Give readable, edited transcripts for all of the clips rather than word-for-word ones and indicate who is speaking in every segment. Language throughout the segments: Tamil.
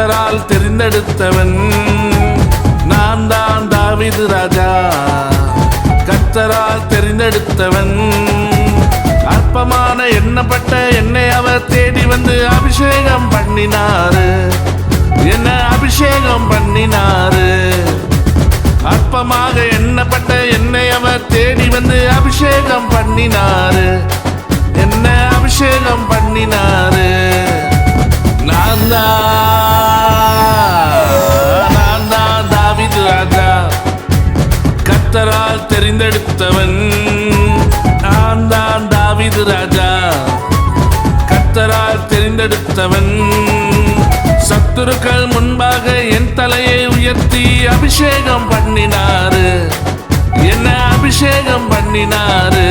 Speaker 1: கர்த்தரால் தெரிந்தெடுத்தவன் நான் தான் தாவீது ராஜா. கர்த்தரால் தெரிந்தெடுத்தவன் அற்பமான எண்ணப்பட்ட என்னை அவர் தேடி வந்து அபிஷேகம் பண்ணினாரு. என்ன அபிஷேகம் பண்ணினாரு. அற்பமாக எண்ணப்பட்ட என்னை அவர் தேடி வந்து அபிஷேகம் பண்ணினாரு. என்ன அபிஷேகம் பண்ணினாரு. நான் தான் தாவீது ராஜா. கர்த்தரால் தெரிந்தெடுத்தவன் நான் தான் தாவீது ராஜா. கர்த்தரால் தெரிந்தெடுத்தவன் சத்துருக்கள் முன்பாக என் தலையை உயர்த்தி அபிஷேகம் பண்ணினாரு. என்ன அபிஷேகம் பண்ணினாரு.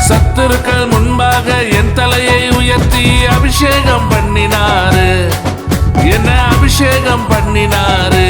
Speaker 1: சத்துருக்கள் முன்பாக என் தலையை உயர்த்தி அபிஷேகம் பண்ணினாரு. என்ன அபிஷேகம் பண்ணினாரு.